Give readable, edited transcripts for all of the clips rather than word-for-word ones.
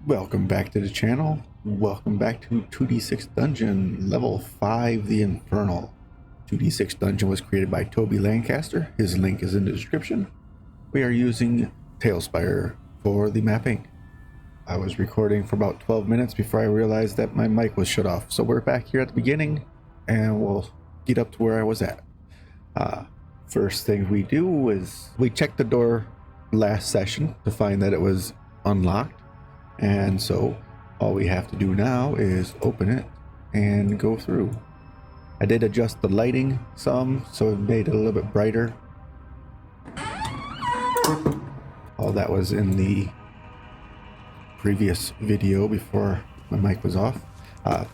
Welcome back to the channel. Welcome back to 2d6 Dungeon, level 5, the Infernal. 2d6 Dungeon was created by Toby Lancaster. His link is in the description. We are using Tailspire for the mapping. I was recording for about 12 minutes before I realized that my mic was shut off. So we're back here at the beginning and we'll get up to where I was at. First thing we do is we check the door last session to find that it was unlocked. And so all we have to do now is open it and go through. I did adjust the lighting some, so it made it a little bit brighter. All that was in the previous video before my mic was off.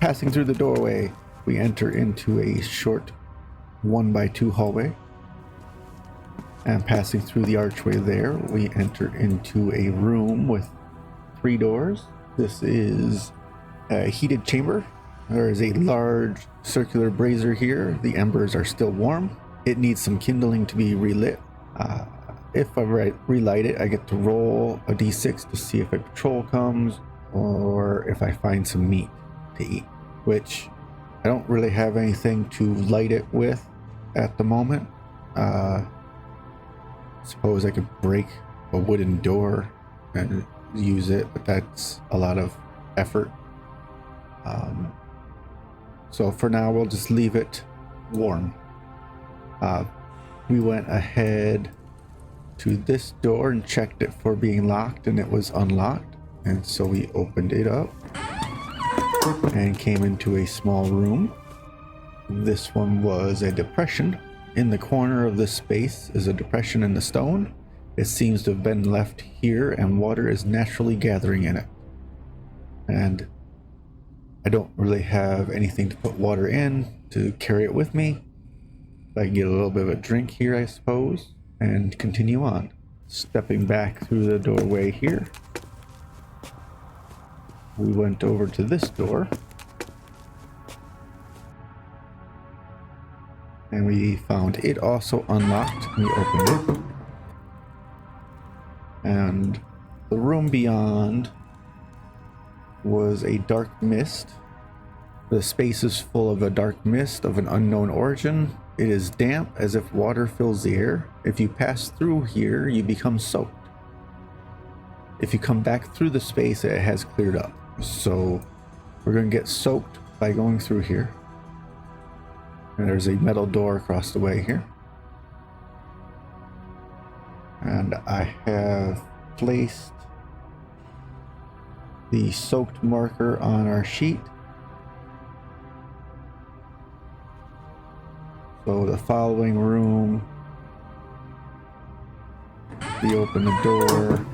Passing through the doorway, we enter into a short 1x2 hallway. And passing through the archway there, we enter into a room with 3 doors. This is a heated chamber. There is a large circular brazier here. The embers are still warm. It needs some kindling to be relit. If I relight it, I get to roll a d6 to see if a patrol comes or if I find some meat to eat, which I don't really have anything to light it with at the moment. Suppose I could break a wooden door and use it, but that's a lot of effort. So for now we'll just leave it warm. We went ahead to this door and checked it for being locked, and it was unlocked, and so we opened it up and came into a small room. This one was a depression. In the corner of this space is a depression in the stone. It seems to have been left here, and water is naturally gathering in it. And I don't really have anything to put water in to carry it with me. I can get a little bit of a drink here, I suppose, and continue on. Stepping back through the doorway here, we went over to this door. And we found it also unlocked. We opened it. And the room beyond was a dark mist. The space is full of a dark mist of an unknown origin. It is damp as if water fills the air. If you pass through here, you become soaked. If you come back through the space, it has cleared up. So we're going to get soaked by going through here. And there's a metal door across the way here. And I have placed the soaked marker on our sheet. So the following room, we open the door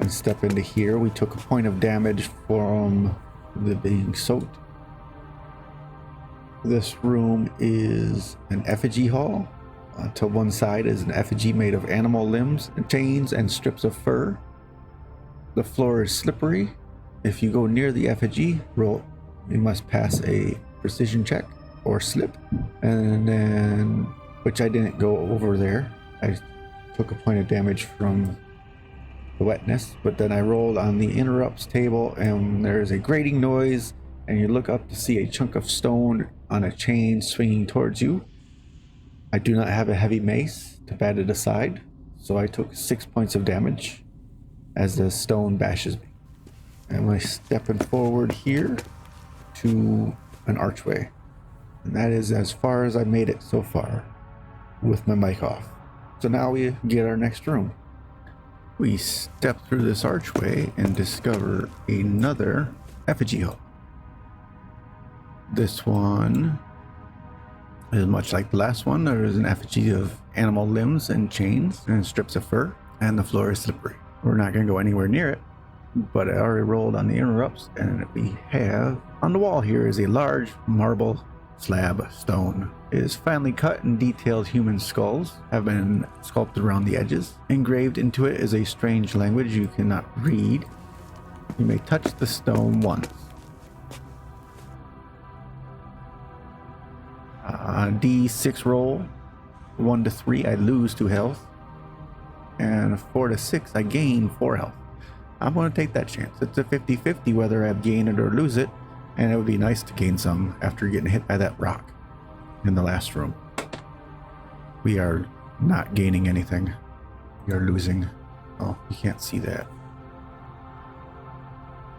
and step into here. We took a point of damage from the being soaked. This room is an effigy hall. To one side is an effigy made of animal limbs, chains, and strips of fur. The floor is slippery. If you go near the effigy, you must pass a precision check or slip. And then, which I didn't go over there. I took a point of damage from the wetness, but then I rolled on the interrupts table and there's a grating noise, and you look up to see a chunk of stone on a chain swinging towards you. I do not have a heavy mace to bat it aside, so I took 6 points of damage as the stone bashes me. And we're stepping forward here to an archway. And that is as far as I made it so far with my mic off. So now we get our next room. We step through this archway and discover another effigy hall. This one is much like the last one. There is an effigy of animal limbs and chains and strips of fur, and the floor is slippery. We're not going to go anywhere near it, but I already rolled on the interrupts, and we have on the wall here is a large marble slab stone. It is finely cut and detailed human skulls have been sculpted around the edges. Engraved into it is a strange language you cannot read. You may touch the stone once. D6 roll, 1 to 3 I lose 2 health, and 4 to 6 I gain 4 health. I'm going to take that chance. It's a 50-50 whether I gain it or lose it, and it would be nice to gain some after getting hit by that rock in the last room. We are not gaining anything. We are losing. Oh, you can't see that.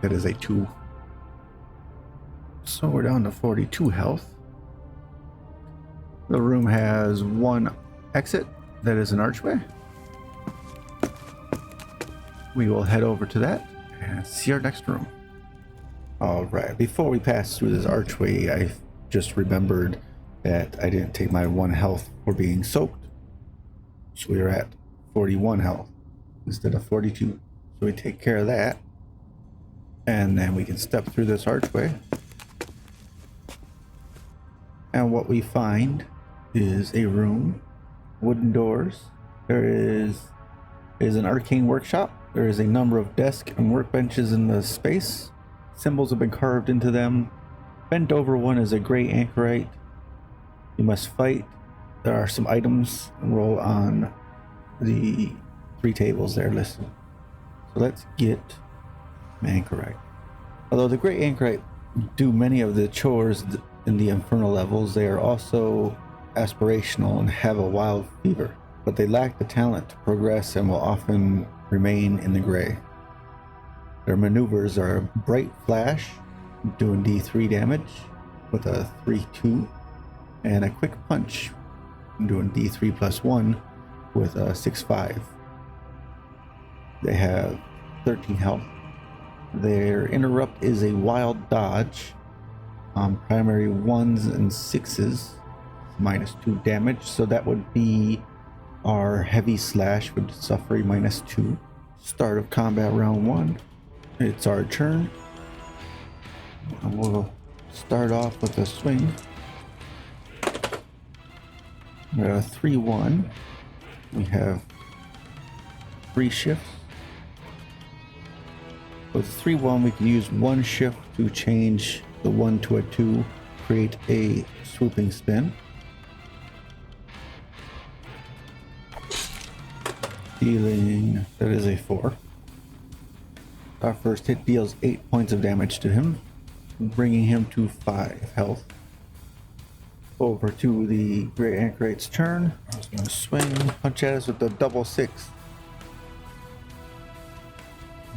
That is a 2. So we're down to 42 health. The room has one exit. That is an archway. We will head over to that and see our next room. All right, before we pass through this archway, I just remembered that I didn't take my 1 health for being soaked. So we are at 41 health instead of 42. So we take care of that. And then we can step through this archway. And what we find is a room, wooden doors. There is an arcane workshop. There is a number of desks and workbenches in the space. Symbols have been carved into them. Bent over one is a gray anchorite. You must fight. There are some items. Roll on the 3 tables there listed. So let's get anchorite. Although the gray anchorite do many of the chores in the infernal levels, they are also aspirational and have a wild fever, but they lack the talent to progress and will often remain in the gray. Their maneuvers are a bright flash, doing D3 damage with a 3-2, and a quick punch, doing D3 plus 1 with a 6-5. They have 13 health. Their interrupt is a wild dodge on primary 1s and 6s, -2 damage, so that would be our heavy slash would suffer a -2. Start of combat round 1. It's our turn. And we'll start off with a swing. We have a 3-1. We have 3 shifts. With 3-1, we can use 1 shift to change the 1 to a 2, create a swooping spin. Dealing, that is a 4. Our first hit deals 8 points of damage to him, bringing him to 5 health. Over to the Great Anchorite's turn. I was going to swing, punch at us with the double 6.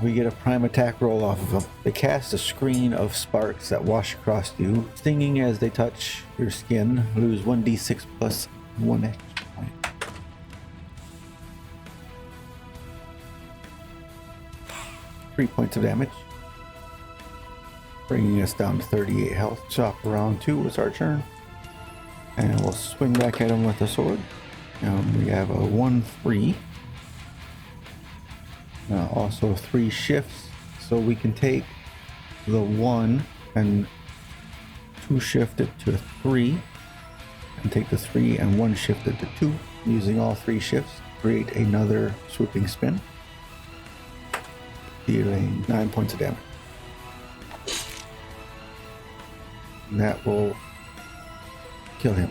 We get a prime attack roll off of them. They cast a screen of sparks that wash across you, stinging as they touch your skin. Lose 1d6 plus 1 extra point. Three points of damage, bringing us down to 38 health. Chop round 2 is our turn, and we'll swing back at him with a sword. We have a 1-3. Also 3 shifts, so we can take the 1 and 2 shift it to a 3, and take the 3 and 1 shift it to 2. Using all 3 shifts, create another swooping spin, dealing 9 points of damage. And that will kill him.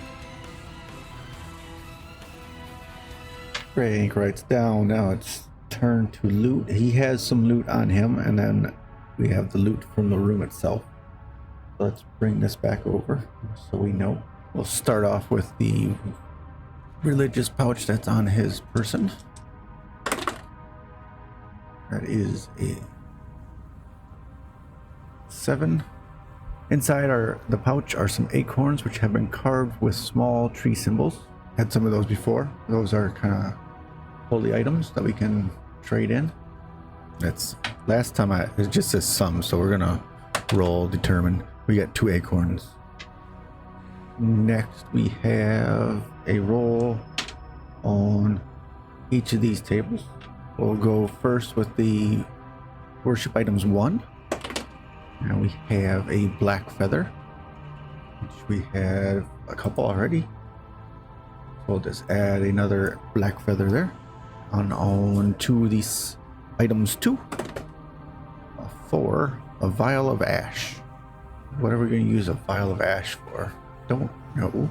Gray Anchorite's down. Now it's turn to loot. He has some loot on him, and then we have the loot from the room itself. Let's bring this back over so we know. We'll start off with the religious pouch that's on his person. That is a 7. Inside the pouch are some acorns which have been carved with small tree symbols. Had some of those before. Those are kind of holy items that we can trade in. That's last time it just says some, so we're gonna roll determine. We got 2 acorns. Next we have a roll on each of these tables. We'll go first with the worship items 1. Now we have a black feather, which we have a couple already. So we'll just add another black feather there. On 2 of these items 2. A 4, a vial of ash. What are we going to use a vial of ash for? Don't know,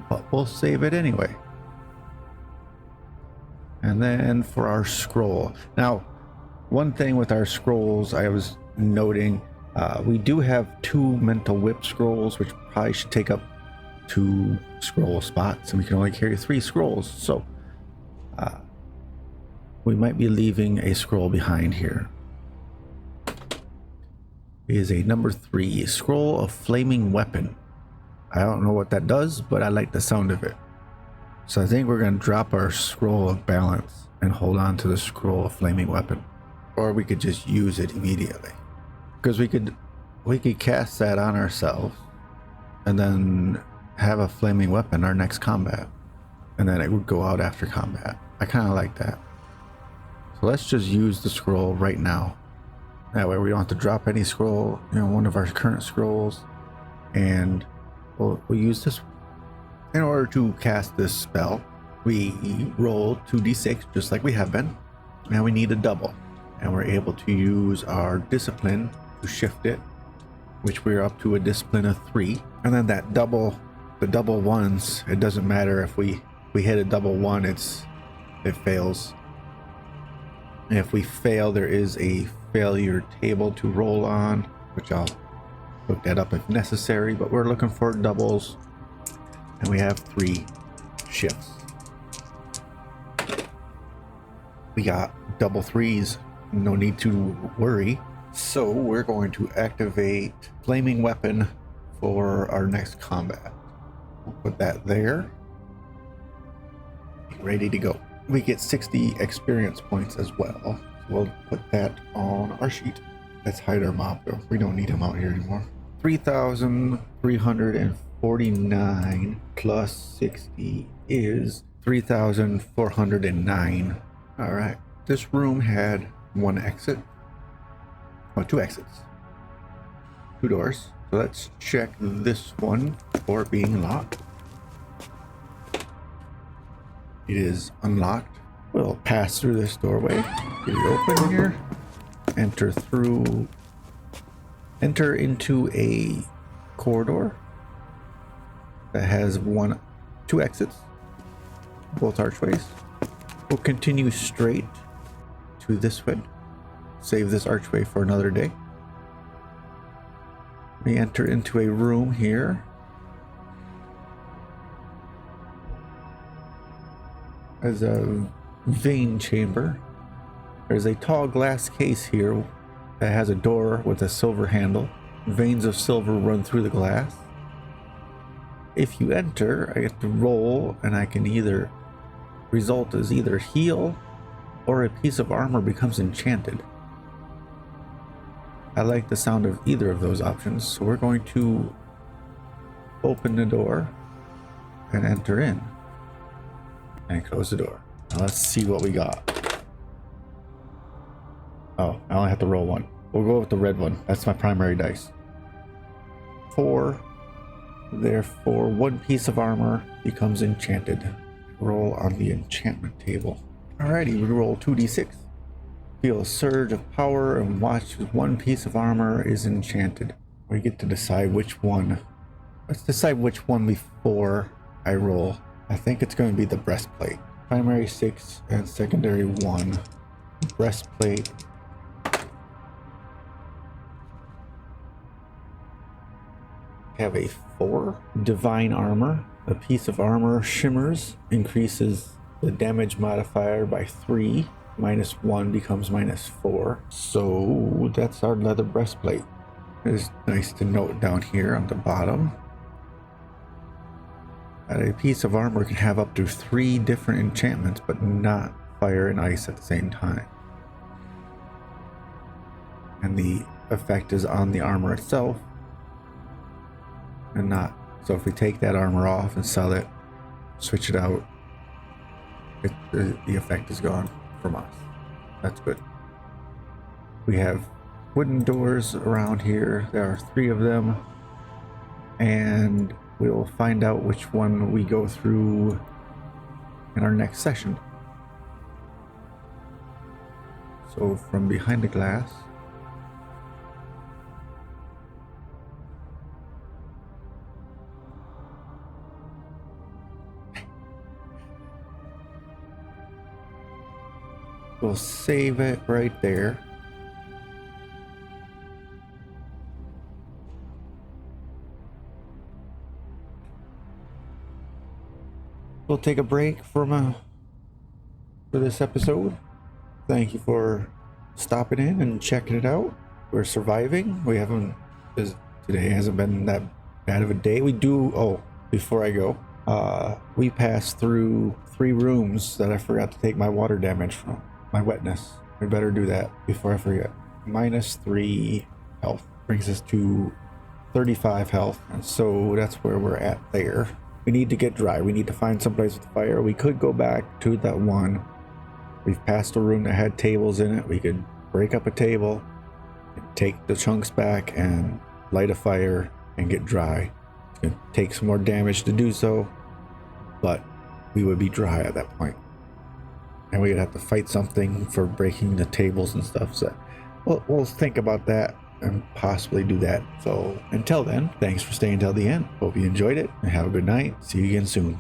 but we'll save it anyway. And then for our scroll. Now, One thing with our scrolls, I was noting, we do have 2 mental whip scrolls, which probably should take up 2 scroll spots, and we can only carry 3 scrolls. So we might be leaving a scroll behind here. It is a number 3, Scroll of Flaming Weapon. I don't know what that does, but I like the sound of it. So I think we're going to drop our Scroll of Balance and hold on to the Scroll of Flaming Weapon. Or we could just use it immediately. Because we could cast that on ourselves and then have a Flaming Weapon our next combat. And then it would go out after combat. I kind of like that. So let's just use the scroll right now. That way we don't have to drop any scroll, one of our current scrolls. And we'll use this. In order to cast this spell, we roll 2d6 just like we have been. Now we need a double. And we're able to use our discipline to shift it, which we're up to a discipline of 3. And then that double, the double ones, it doesn't matter if we hit a double 1, it fails. And if we fail, there is a failure table to roll on, which I'll look that up if necessary, but we're looking for doubles, and we have 3 shifts. We got double 3s, no need to worry. So we're going to activate Flaming Weapon for our next combat. We'll put that there. Ready to go. We get 60 experience points as well. So we'll put that on our sheet. Let's hide our mob though. We don't need him out here anymore. 3,349 plus 60 is 3,409. All right. This room had 1 exit. Oh, 2 exits. 2 doors. So let's check this one for being locked. It is unlocked. We'll pass through this doorway. Get it open here. Enter into a corridor that has 2 exits, both archways. We'll continue straight to this way. Save this archway for another day. We enter into a room here. As a vein chamber. There's a tall glass case here that has a door with a silver handle. Veins of silver run through the glass. If you enter, I get to roll, and I can either result as either heal or a piece of armor becomes enchanted. I like the sound of either of those options, so we're going to open the door and enter in. And close the door. Now let's see what we got. Oh, I only have to roll 1. We'll go with the red one. That's my primary dice. 4. Therefore, 1 piece of armor becomes enchanted. Roll on the enchantment table. Alrighty, we roll 2d6. Feel a surge of power and watch as 1 piece of armor is enchanted. We get to decide which one. Let's decide which one before I roll. I think it's going to be the breastplate. Primary 6 and secondary 1. Breastplate. Have a 4. Divine armor. A piece of armor shimmers, increases the damage modifier by 3. -1 becomes -4. So that's our leather breastplate. It's nice to note down here on the bottom. A piece of armor can have up to 3 different enchantments, but not fire and ice at the same time. And the effect is on the armor itself, and not. So if we take that armor off and sell it, switch it out, the effect is gone from us. That's good. We have wooden doors around here. There are 3 of them, and we'll find out which one we go through in our next session. So from behind the glass, We'll save it right there. We'll take a break for this episode. Thank you for stopping in and checking it out. We're surviving. We haven't, today hasn't been that bad of a day. We do, oh, before I go, we passed through 3 rooms that I forgot to take my water damage from, my wetness. We better do that before I forget. -3 health brings us to 35 health, and so that's where we're at there. We need to get dry. We need to find someplace with fire. We could go back to that one. We've passed a room that had tables in it. We could break up a table, take the chunks back, and light a fire and get dry. It's going to take some more damage to do so, but we would be dry at that point. And we'd have to fight something for breaking the tables and stuff. So we'll think about that and possibly do that. So until then, thanks for staying till the end. Hope you enjoyed it and have a good night. See you again soon.